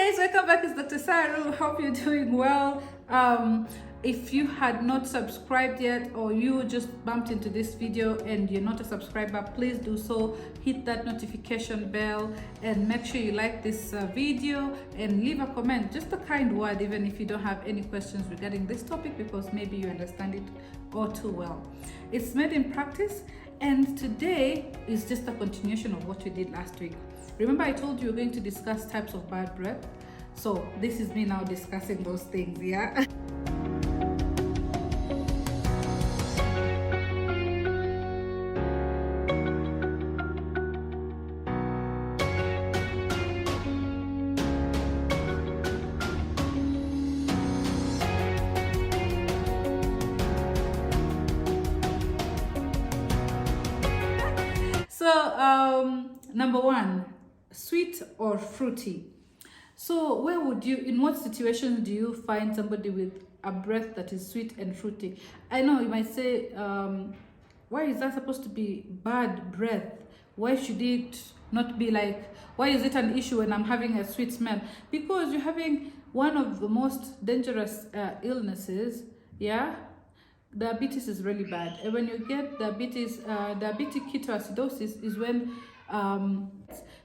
guys, welcome back. It's Dr. Saru. Hope you're doing well. If you had not subscribed yet, or you just bumped into this video and you're not a subscriber, please do so. Hit that notification bell and make sure you like this video and leave a comment, just a kind word, even if you don't have any questions regarding this topic, because maybe you understand it all too well. It's made in practice, and today is just a continuation of what we did last week. Remember, I told you we're going to discuss types of bad breath. So this is me now discussing those things, yeah? So, number one, sweet or fruity. So where would you, in what situations do you find somebody with a breath that is sweet and fruity? I know you might say, why is that supposed to be bad breath? Why should it not be like, why is it an issue when I'm having a sweet smell? Because you're having one of the most dangerous illnesses, yeah? Diabetes is really bad. And when you get diabetes, diabetic ketoacidosis is when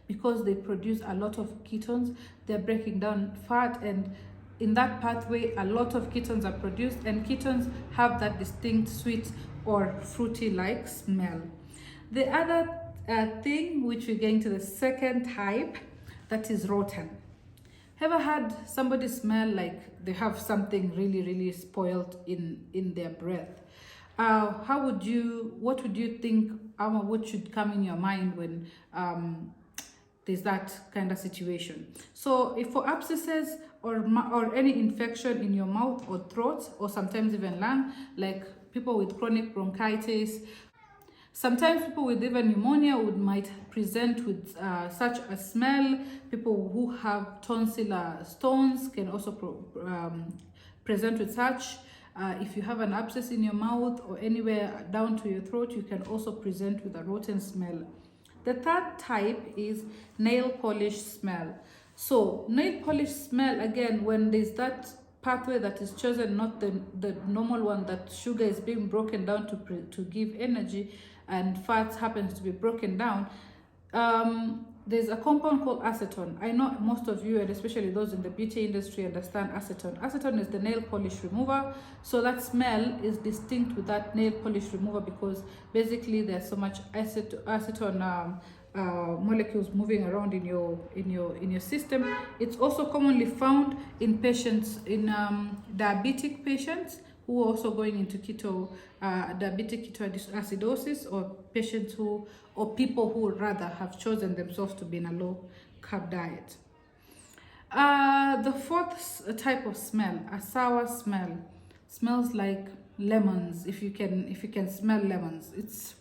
because they produce a lot of ketones, they're breaking down fat, and in that pathway a lot of ketones are produced, and ketones have that distinct sweet or fruity like smell. The other thing, which we're getting to the second type, that is rotten. Ever had somebody smell like they have something really spoiled in their breath? What would you think, what should come in your mind when there's that kind of situation? So if for abscesses or any infection in your mouth or throat, or sometimes even lung, like people with chronic bronchitis, sometimes people with even pneumonia might present with such a smell. People who have tonsillar stones can also present with such. If you have an abscess in your mouth or anywhere down to your throat, you can also present with a rotten smell. The third type is nail polish smell. So nail polish smell, again, when there's that pathway that is chosen, not the normal one, that sugar is being broken down to give energy, and fats happens to be broken down, there's a compound called acetone. I know most of you, and especially those in the beauty industry, understand acetone. Acetone is the nail polish remover. So that smell is distinct with that nail polish remover, because basically there's so much acetone molecules moving around in your system. It's also commonly found in patients, in diabetic patients who are also going into diabetic ketoacidosis, or patients who, or people who rather have chosen themselves to be in a low carb diet. The fourth type of smell, a sour smell, smells like lemons. If you can smell lemons, it's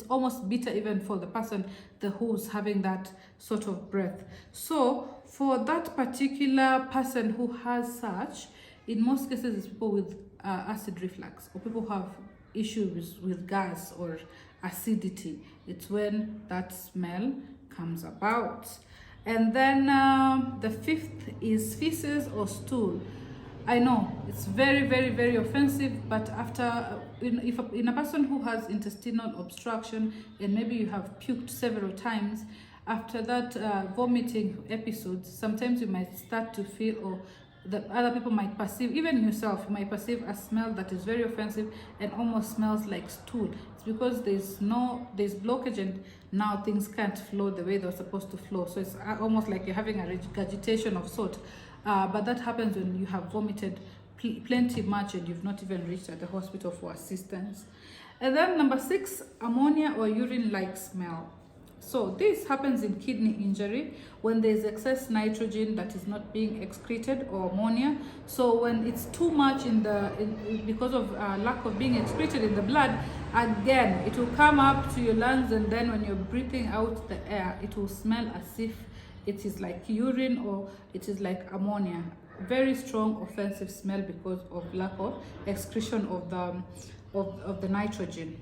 almost bitter even for the person who's having that sort of breath. So for that particular person who has such, in most cases it's people with acid reflux, or people who have issues with gas or acidity. It's when that smell comes about. And then the fifth is feces or stool. I know it's very offensive, but after in a person who has intestinal obstruction, and maybe you have puked several times, after that vomiting episode, sometimes you might start to feel, or that other people might perceive, even yourself, you might perceive a smell that is very offensive and almost smells like stool. It's because there's blockage, and now things can't flow the way they're supposed to flow. So it's almost like you're having a regurgitation of sort. But that happens when you have vomited plenty much and you've not even reached at the hospital for assistance. And then number 6, ammonia or urine-like smell. So this happens in kidney injury when there's excess nitrogen that is not being excreted, or ammonia. So when it's too much because of lack of being excreted in the blood, again it will come up to your lungs, and then when you're breathing out the air, it will smell as if it is like urine, or it is like ammonia. Very strong offensive smell because of lack of excretion of the nitrogen.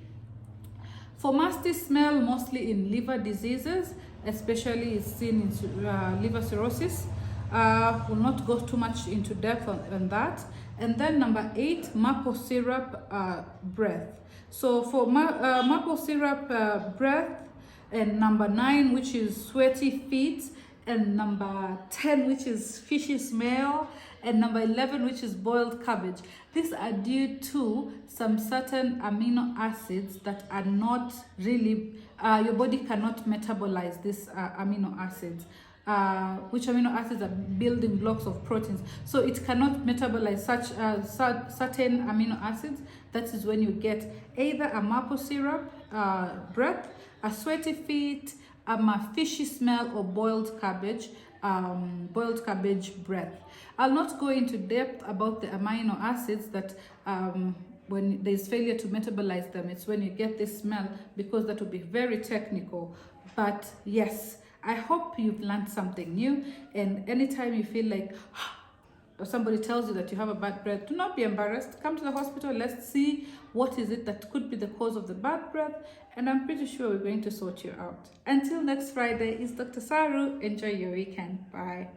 For musty smell, mostly in liver diseases, especially it's seen in liver cirrhosis. Will not go too much into depth on that. And then number 8, maple syrup breath. So for maple syrup breath, and number 9, which is sweaty feet, and number 10, which is fishy smell, and number 11, which is boiled cabbage. These are due to some certain amino acids that are not really, your body cannot metabolize these amino acids. Which amino acids are building blocks of proteins, so it cannot metabolize such certain amino acids. That is when you get either a maple syrup breath, a sweaty feet, a fishy smell, or boiled cabbage breath. I'll not go into depth about the amino acids that when there's failure to metabolize them, it's when you get this smell, because that will be very technical. But yes, I hope you've learned something new, and anytime you feel like or somebody tells you that you have a bad breath, do not be embarrassed. Come to the hospital. Let's see what is it that could be the cause of the bad breath, and I'm pretty sure we're going to sort you out. Until next Friday, it's Dr. Saru. Enjoy your weekend. Bye.